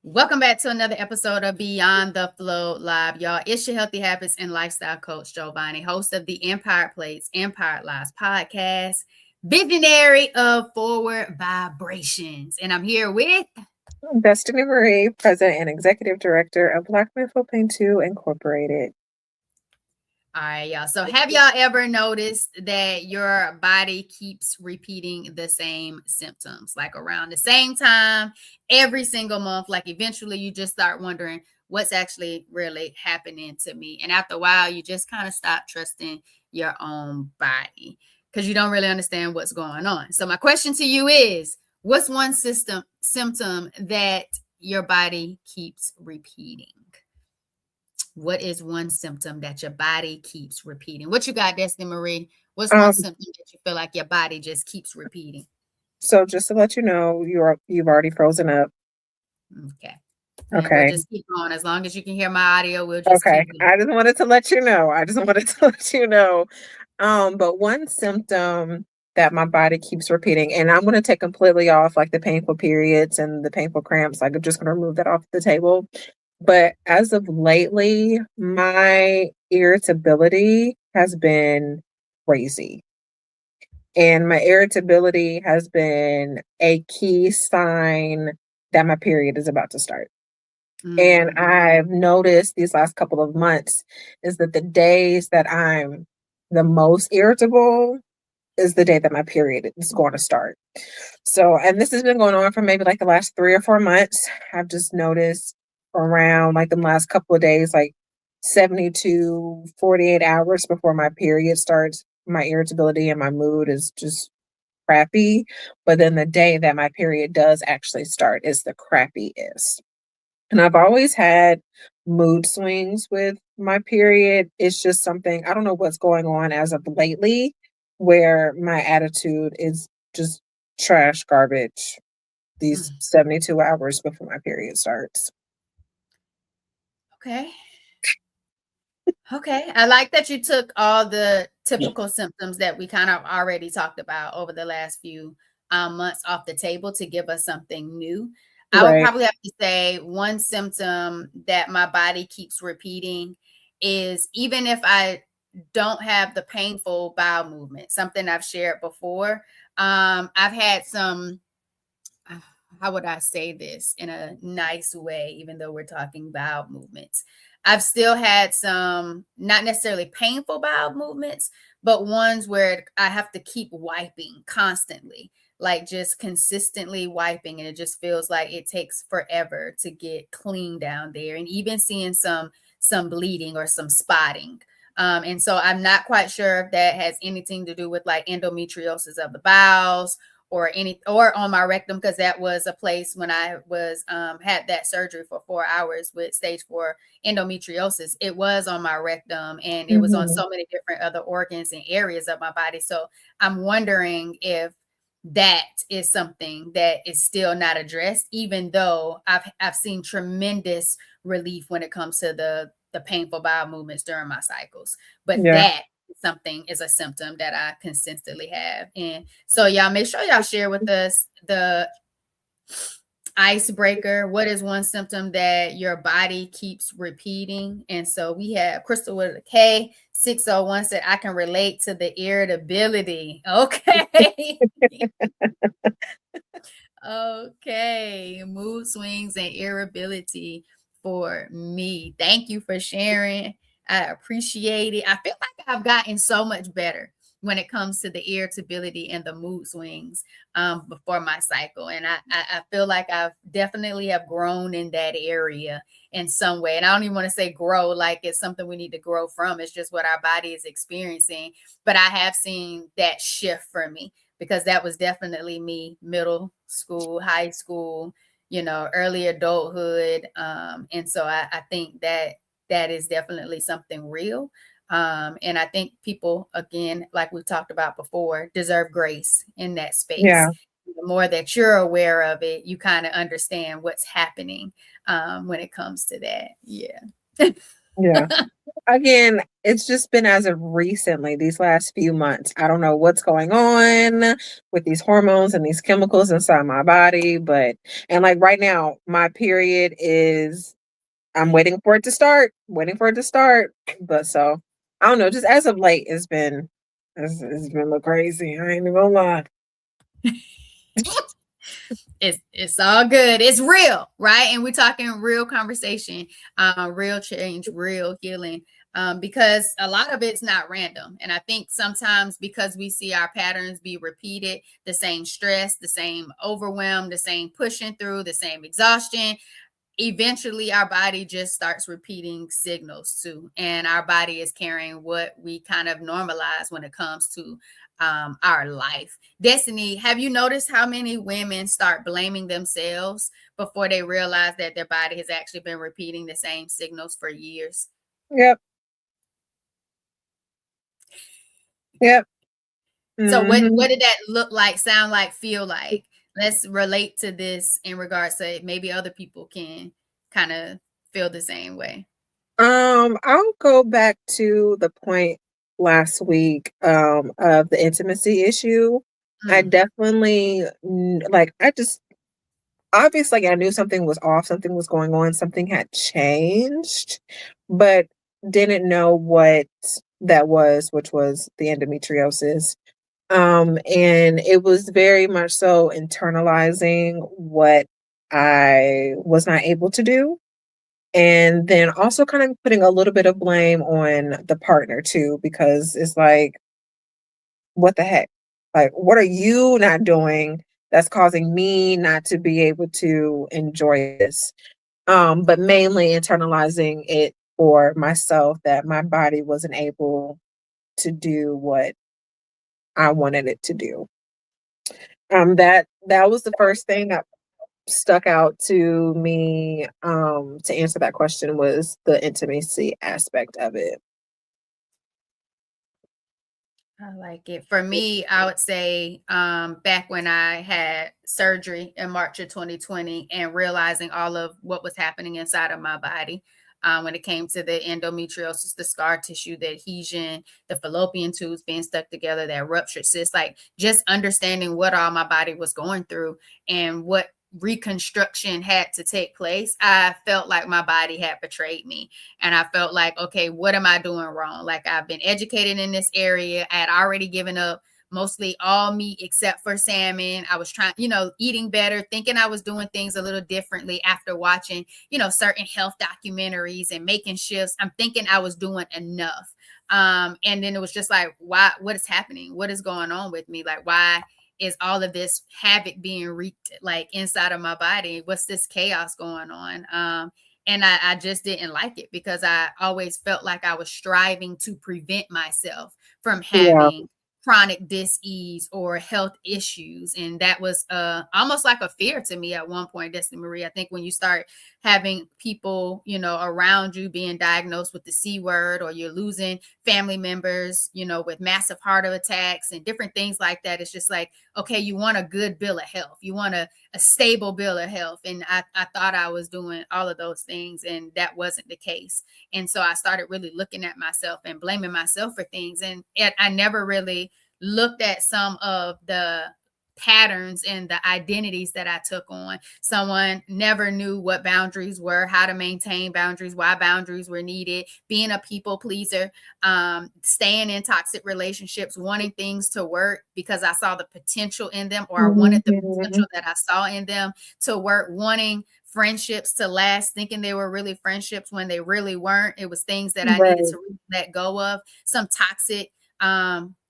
Welcome back to another episode of Beyond the Flow Live, y'all. It's your healthy habits and lifestyle coach, Jovonnie, host of the Empire Plates, Empire Lives podcast, visionary of forward vibrations. And I'm here with Destini Marie, President and Executive Director of Black Men Pain 2 Incorporated. all right, y'all. So have y'all ever noticed that your body keeps repeating the same symptoms, like around the same time, every single month? Like eventually you just start wondering what's actually really happening to me. And after a while, you just kind of stop trusting your own body because you don't really understand what's going on. So my question to you is, what's one symptom that your body keeps repeating? What is one symptom that your body keeps repeating? What you got, Destiny Marie? What's one symptom that you feel like your body just keeps repeating? So just to let you know, you've already frozen up. Okay. Okay. We'll just keep going. As long as you can hear my audio, we'll just keep going. I just wanted to let you know. But one symptom that my body keeps repeating, and I'm going to take completely off like the painful periods and the painful cramps. Like I'm just going to remove that off the table. But as of lately, my irritability has been crazy. And my irritability has been a key sign that my period is about to start. And I've noticed these last couple of months is that the days that I'm the most irritable is the day that my period is going to start. So, and this has been going on for maybe like the last 3 or 4 months. I've just noticed around like the last couple of days, like 70 to 48 hours before my period starts, my irritability and my mood is just crappy. But then the day that my period does actually start is the crappiest. And I've always had mood swings with my period. It's just something, I don't know what's going on as of lately, where my attitude is just trash garbage these 72 hours before my period starts. Okay. Okay. I like that you took all the typical symptoms that we kind of already talked about over the last few months off the table to give us something new. I would probably have to say one symptom that my body keeps repeating is even if I don't have the painful bowel movement, something I've shared before. I've had some, how would I say this in a nice way, even though we're talking bowel movements? I've still had some, not necessarily painful bowel movements, but ones where I have to keep wiping constantly, like just consistently wiping. And it just feels like it takes forever to get clean down there. And even seeing some bleeding or some spotting. And so I'm not quite sure if that has anything to do with like endometriosis of the bowels or on my rectum, because that was a place when I was had that surgery for 4 hours with stage 4 endometriosis. It was on my rectum and it was on so many different other organs and areas of my body. So I'm wondering if that is something that is still not addressed, even though I've seen tremendous relief when it comes to the painful bowel movements during my cycles. But that something is a symptom that I consistently have. And so y'all make sure y'all share with us the icebreaker. What is one symptom that your body keeps repeating? And so we have Crystal with a K 601 said, I can relate to the irritability. Okay. Okay. Mood swings and irritability for me. Thank you for sharing. I appreciate it. I feel like I've gotten so much better when it comes to the irritability and the mood swings before my cycle. And I feel like I've definitely have grown in that area in some way. And I don't even want to say grow like it's something we need to grow from. It's just what our body is experiencing. But I have seen that shift for me because that was definitely me, middle school, high school, early adulthood. And so I think that is definitely something real. And I think people, again, like we talked about before, deserve grace in that space. Yeah. The more that you're aware of it, you kind of understand what's happening when it comes to that. Yeah. Yeah. Again, it's just been as of recently, these last few months. I don't know what's going on with these hormones and these chemicals inside my body, but and like right now, my period is I'm waiting for it to start. But so I don't know, just as of late, it's been a little crazy. I ain't even gonna lie. It's all good. It's real, right? And we're talking real conversation, real change, real healing. Because a lot of it's not random. And I think sometimes because we see our patterns be repeated, the same stress, the same overwhelm, the same pushing through, the same exhaustion, eventually our body just starts repeating signals too, and our body is carrying what we kind of normalize when it comes to our life. Destini, have you noticed how many women start blaming themselves before they realize that their body has actually been repeating the same signals for years? Yep. Yep. So what Hmm. did that look like, sound like, feel like? Let's relate to this in regards to maybe other people can kind of feel the same way. I'll go back to the point last week of the intimacy issue. I Mm. definitely like I just obviously I knew something was off, something was going on, something had changed, but didn't know what that was, which was the endometriosis. And it was very much so internalizing what I was not able to do. And then also kind of putting a little bit of blame on the partner too, because it's like, what the heck? Like, what are you not doing that's causing me not to be able to enjoy this? But mainly internalizing it for myself that my body wasn't able to do what I wanted it to do. That was the first thing that stuck out to me to answer that question was the intimacy aspect of it. I like it. For me, I would say back when I had surgery in March of 2020 and realizing all of what was happening inside of my body when it came to the endometriosis, the scar tissue, the adhesion, the fallopian tubes being stuck together, that ruptured cyst, like just understanding what all my body was going through and what reconstruction had to take place, I felt like my body had betrayed me. And I felt like, okay, what am I doing wrong? Like I've been educated in this area. I had already given up mostly all meat except for salmon. I was trying, eating better, thinking I was doing things a little differently after watching, certain health documentaries and making shifts. I'm thinking I was doing enough. And then it was just like, why, what is happening? What is going on with me? Like, why is all of this havoc being wreaked like inside of my body? What's this chaos going on? And I just didn't like it because I always felt like I was striving to prevent myself from Yeah. having chronic dis-ease or health issues. And that was almost like a fear to me at one point, Destiny Marie. I think when you start having people, around you being diagnosed with the C word, or you're losing family members, with massive heart attacks and different things like that, it's just like, okay, you want a good bill of health. You want a stable bill of health. And I thought I was doing all of those things, and that wasn't the case. And so I started really looking at myself and blaming myself for things. And I never really looked at some of the patterns and the identities that I took on. Someone never knew what boundaries were, how to maintain boundaries, why boundaries were needed, being a people pleaser, staying in toxic relationships, wanting things to work because I saw the potential in them, or I wanted the Mhm. potential that I saw in them to work, wanting friendships to last, thinking they were really friendships when they really weren't. It was things that I needed Right. to really let go of, some toxic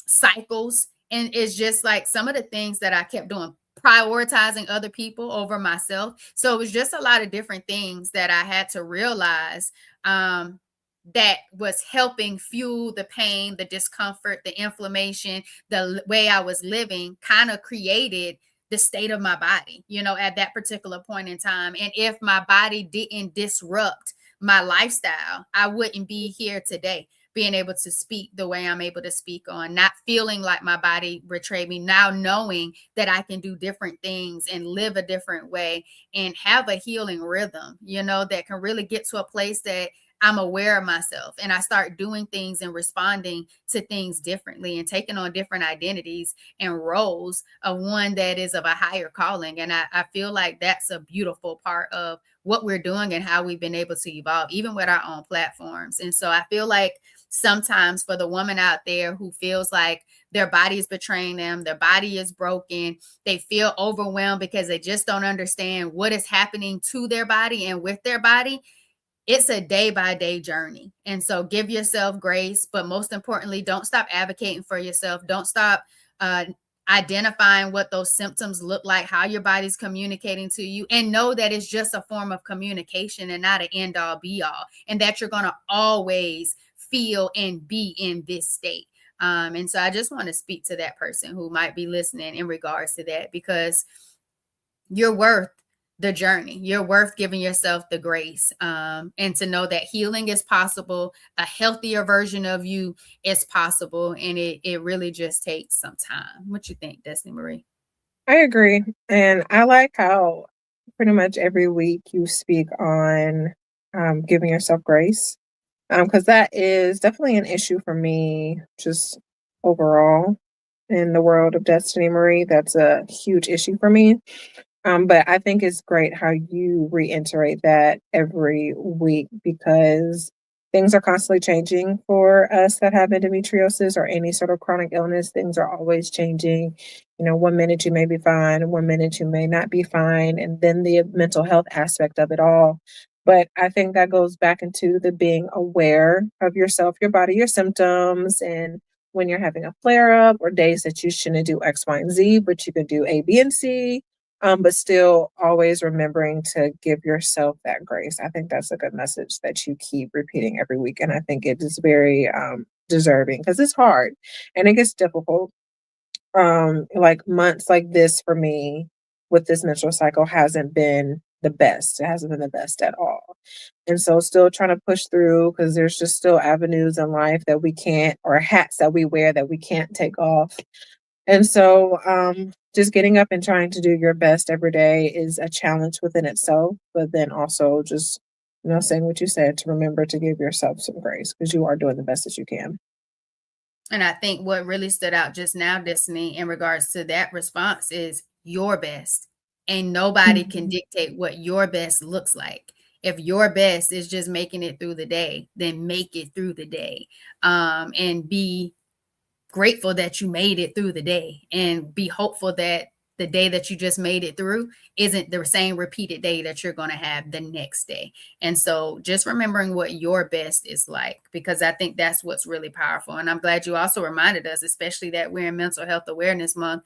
cycles. And it's just like some of the things that I kept doing, prioritizing other people over myself. So it was just a lot of different things that I had to realize that was helping fuel the pain, the discomfort, the inflammation, the way I was living kind of created the state of my body, at that particular point in time. And if my body didn't disrupt my lifestyle, I wouldn't be here today, being able to speak the way I'm able to speak on, not feeling like my body betrayed me, now knowing that I can do different things and live a different way and have a healing rhythm, that can really get to a place that I'm aware of myself and I start doing things and responding to things differently and taking on different identities and roles of one that is of a higher calling. And I feel like that's a beautiful part of what we're doing and how we've been able to evolve, even with our own platforms. And so I feel like sometimes for the woman out there who feels like their body is betraying them, their body is broken, they feel overwhelmed because they just don't understand what is happening to their body and with their body, it's a day by day journey. And so give yourself grace, but most importantly, don't stop advocating for yourself. Don't stop identifying what those symptoms look like, how your body's communicating to you, and know that it's just a form of communication and not an end all be all, and that you're going to always feel and be in this state. And so I just want to speak to that person who might be listening in regards to that, because you're worth the journey. You're worth giving yourself the grace, and to know that healing is possible. A healthier version of you is possible. And it really just takes some time. What you think, Destiny Marie? I agree. And I like how pretty much every week you speak on giving yourself grace. Because that is definitely an issue for me, just overall in the world of Destiny Marie. That's a huge issue for me. But I think it's great how you reiterate that every week, because things are constantly changing for us that have endometriosis or any sort of chronic illness. Things are always changing. You know, one minute you may be fine, one minute you may not be fine, and then the mental health aspect of it all. But I think that goes back into the being aware of yourself, your body, your symptoms, and when you're having a flare up or days that you shouldn't do X, Y, and Z, but you can do A, B, and C, but still always remembering to give yourself that grace. I think that's a good message that you keep repeating every week. And I think it is very deserving, because it's hard and it gets difficult. Like months like this for me with this menstrual cycle hasn't been the best. It hasn't been the best at all. And so still trying to push through, because there's just still avenues in life that we can't, or hats that we wear that we can't take off. And so, just getting up and trying to do your best every day is a challenge within itself, but then also just, saying what you said, to remember to give yourself some grace, because you are doing the best that you can. And I think what really stood out just now, Destiny, in regards to that response is your best. And nobody can dictate what your best looks like. If your best is just making it through the day, then make it through the day, and be grateful that you made it through the day, and be hopeful that the day that you just made it through isn't the same repeated day that you're going to have the next day. And so just remembering what your best is like, because I think that's what's really powerful. And I'm glad you also reminded us, especially that we're in Mental Health Awareness Month,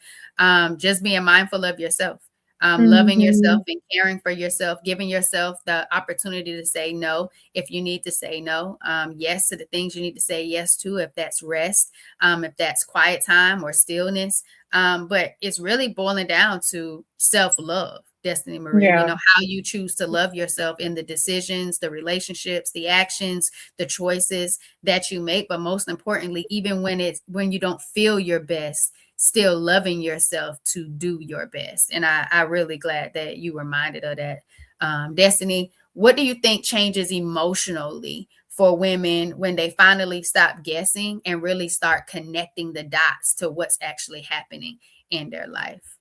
just being mindful of yourself. Loving yourself and caring for yourself, giving yourself the opportunity to say no if you need to say no. Yes to the things you need to say yes to, if that's rest, if that's quiet time or stillness. But it's really boiling down to self-love, Destiny Marie. Yeah. How you choose to love yourself in the decisions, the relationships, the actions, the choices that you make. But most importantly, even when you don't feel your best, still loving yourself to do your best. And I really glad that you reminded of that. Destiny, what do you think changes emotionally for women when they finally stop guessing and really start connecting the dots to what's actually happening in their life?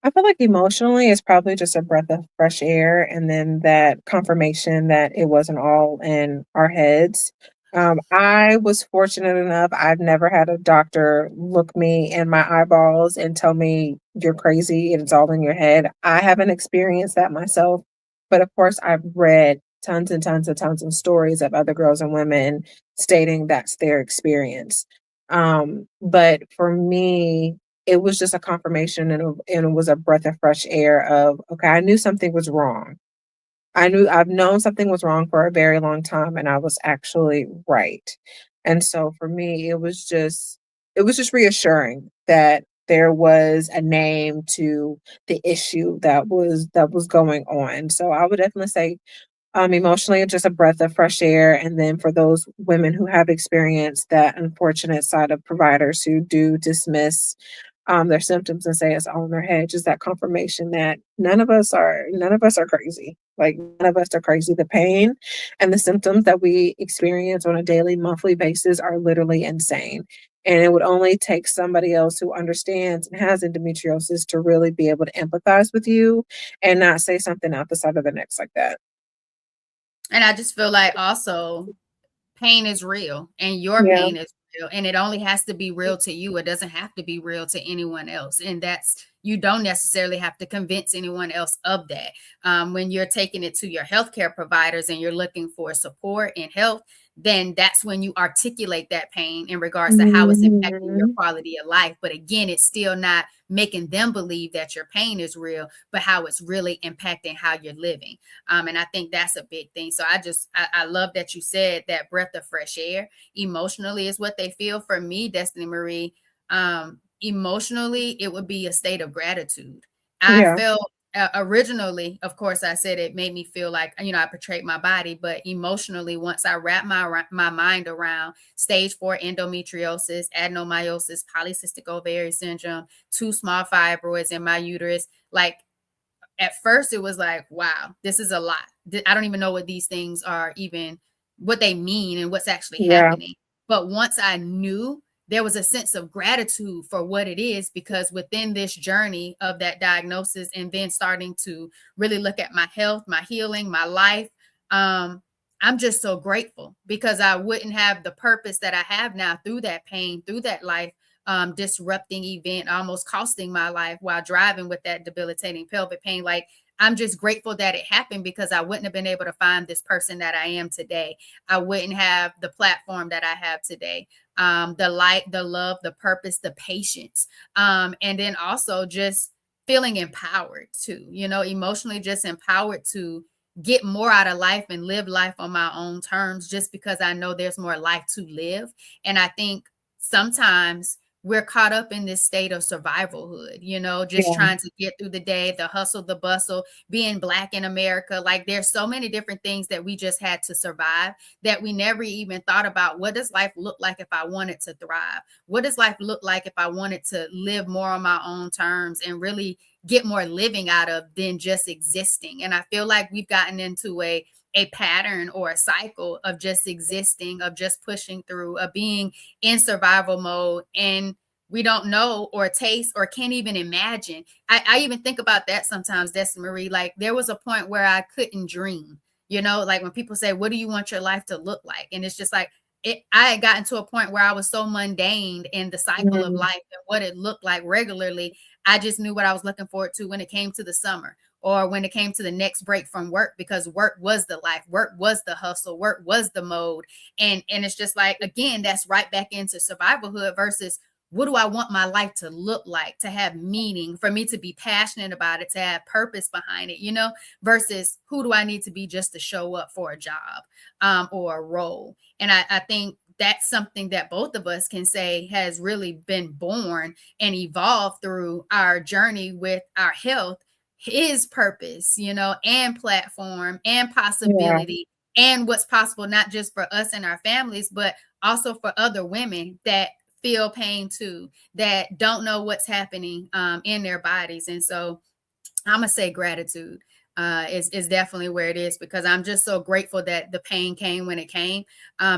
I feel like emotionally it's probably just a breath of fresh air, and then that confirmation that it wasn't all in our heads. I was fortunate enough, I've never had a doctor look me in my eyeballs and tell me you're crazy and it's all in your head. I haven't experienced that myself, but of course I've read tons and tons and tons of stories of other girls and women stating that's their experience. But for me, it was just a confirmation, and it was a breath of fresh air of, okay, I knew something was wrong. I've known something was wrong for a very long time, and I was actually right. And so for me, it was just reassuring that there was a name to the issue that was going on. So I would definitely say, emotionally, just a breath of fresh air. And then for those women who have experienced that unfortunate side of providers who do dismiss their symptoms and say it's all in their head. Just that confirmation that none of us are crazy. Like none of us are crazy. The pain and the symptoms that we experience on a daily, monthly basis are literally insane. And it would only take somebody else who understands and has endometriosis to really be able to empathize with you and not say something out the side of the neck like that. And I just feel like also pain is real and your Yeah. pain is real, and it only has to be real to you. It doesn't have to be real to anyone else. And that's, you don't necessarily have to convince anyone else of that. When you're taking it to your healthcare providers and you're looking for support and health, then that's when you articulate that pain in regards to how it's impacting your Mhm. quality of life. But again, it's still not making them believe that your pain is real, but how it's really impacting how you're living. And I think that's a big thing. So I love that you said that breath of fresh air emotionally is what they feel. For me, Destiny Marie, emotionally, it would be a state of gratitude. I Yeah. felt originally, of course, I said it made me feel like, I portrayed my body, but emotionally, once I wrapped my mind around stage 4 endometriosis, adenomyosis, polycystic ovary syndrome, 2 small fibroids in my uterus, like at first it was like, wow, this is a lot. I don't even know what these things are, even what they mean and what's actually Yeah. happening. But once I knew, there was a sense of gratitude for what it is, because within this journey of that diagnosis and then starting to really look at my health, my healing, my life, I'm just so grateful, because I wouldn't have the purpose that I have now through that pain, through that life disrupting event, almost costing my life while driving with that debilitating pelvic pain. Like, I'm just grateful that it happened, because I wouldn't have been able to find this person that I am today. I wouldn't have the platform that I have today. The light, the love, the purpose, the patience. And then also just feeling empowered too, emotionally just empowered to get more out of life and live life on my own terms, just because I know there's more life to live. And I think sometimes we're caught up in this state of survivalhood, just Yeah. trying to get through the day, the hustle, the bustle, being Black in America. Like, there's so many different things that we just had to survive, that we never even thought about, what does life look like if I wanted to thrive? What does life look like if I wanted to live more on my own terms and really get more living out of than just existing? And I feel like we've gotten into a pattern or a cycle of just existing, of just pushing through, of being in survival mode. And we don't know or taste or can't even imagine. I even think about that sometimes, Destiny Marie. Like, there was a point where I couldn't dream, like when people say, what do you want your life to look like? And it's just like, I had gotten to a point where I was so mundane in the cycle of Mhm. life and what it looked like regularly. I just knew what I was looking forward to when it came to the summer, or when it came to the next break from work, because work was the life, work was the hustle, work was the mode. And it's just like, again, that's right back into survivalhood versus, what do I want my life to look like, to have meaning, for me to be passionate about it, to have purpose behind it, versus who do I need to be just to show up for a job or a role. And I think that's something that both of us can say has really been born and evolved through our journey with our health, his purpose, and platform and Yeah. possibility, and what's possible, not just for us and our families, but also for other women that feel pain too, that don't know what's happening in their bodies. And so I'm gonna say gratitude is definitely where it is, because I'm just so grateful that the pain came when it came,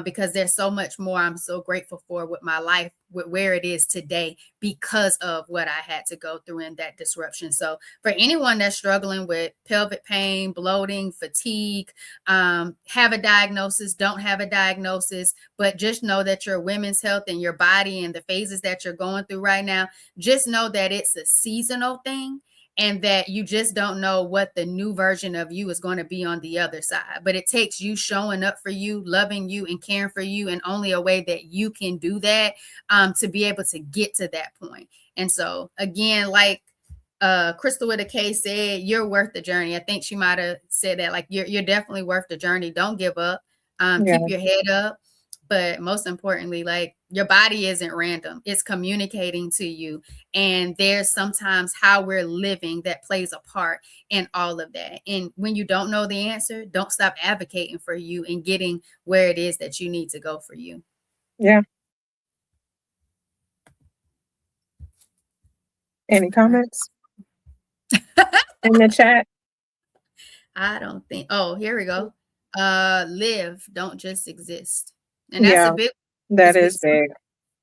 because there's so much more I'm so grateful for with my life, with where it is today, because of what I had to go through in that disruption. So for anyone that's struggling with pelvic pain, bloating, fatigue, have a diagnosis, don't have a diagnosis, but just know that your women's health and your body and the phases that you're going through right now, just know that it's a seasonal thing, and that you just don't know what the new version of you is going to be on the other side. But it takes you showing up for you, loving you, and caring for you, and only a way that you can do that to be able to get to that point. And so, again, like Crystal with a K said, you're worth the journey. I think she might have said that, like, you're definitely worth the journey. Don't give up. Keep Yeah. your head up. But most importantly, like, your body isn't random. It's communicating to you. And there's sometimes how we're living that plays a part in all of that. And when you don't know the answer, don't stop advocating for you and getting where it is that you need to go for you. Yeah. Any comments in the chat? I don't think. Oh, here we go. Live, don't just exist, and that's a big. That is big.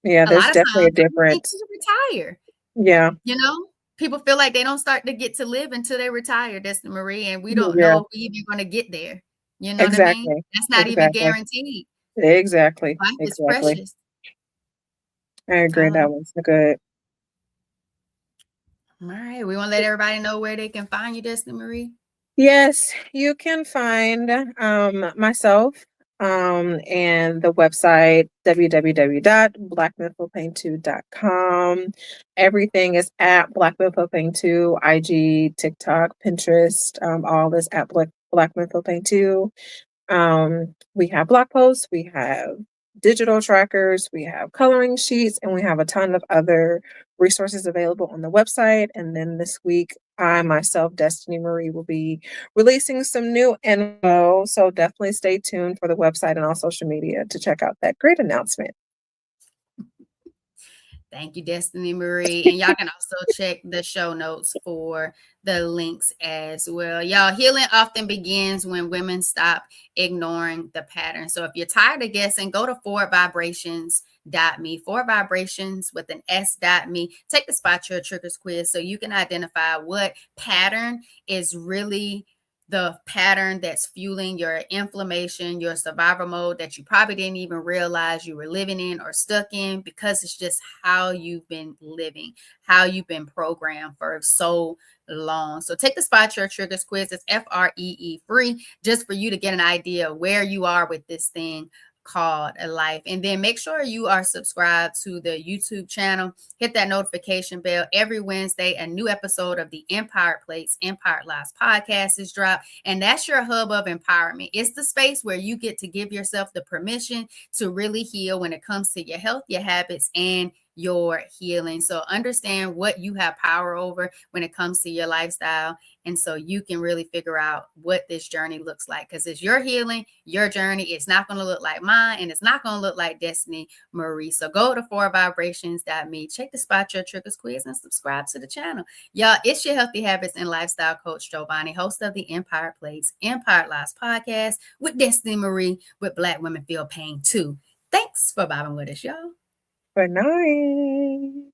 Yeah, A there's lot of definitely a times we think difference. to retire. Yeah. You know, people feel like they don't start to get to live until they retire, Destini Marie, and we don't Yeah. know if we even going to get there. You know what I mean? Exactly. That's not even guaranteed. Exactly. Life is Exactly. precious. I agree. That one's good. All right. We want to let everybody know where they can find you, Destini Marie. Yes, you can find myself and the website www.blackmythopane2.com. Everything is at blackmythopane2, IG, TikTok, Pinterest, all this at blackmythopane2. We have blog posts, we have digital trackers, we have coloring sheets, and we have a ton of other resources available on the website. And then this week, I myself, Destini Marie, will be releasing some new info. So definitely stay tuned for the website and all social media to check out that great announcement. Thank you, Destini Marie. And y'all can also check the show notes for the links as well. Y'all, healing often begins when women stop ignoring the pattern. So if you're tired of guessing, go to forwardvibrations.me, forward vibrations with an s.me. Take the spot your triggers quiz so you can identify what pattern is really the pattern that's fueling your inflammation, your survival mode that you probably didn't even realize you were living in or stuck in, because it's just how you've been living, how you've been programmed for so long. So take the spot your triggers quiz. It's FREE free, just for you to get an idea of where you are with this thing called a life. And then make sure you are subscribed to the YouTube channel. Hit that notification bell. Every Wednesday, a new episode of the Empowered Plates, Empowered Lives podcast is dropped. And that's your hub of empowerment. It's the space where you get to give yourself the permission to really heal when it comes to your health, your habits, and your healing. So understand what you have power over when it comes to your lifestyle. And so you can really figure out what this journey looks like, because it's your healing, your journey. It's not going to look like mine, and it's not going to look like Destini Marie. So go to forwardvibrations.me, check the spot your triggers quiz, and subscribe to the channel. Y'all, it's your healthy habits and lifestyle coach, Jovonnie, host of the Empowered Plates, Empowered Lives podcast with Destini Marie, with Black Women Feel Pain Too. Thanks for vibing with us, y'all. Good night.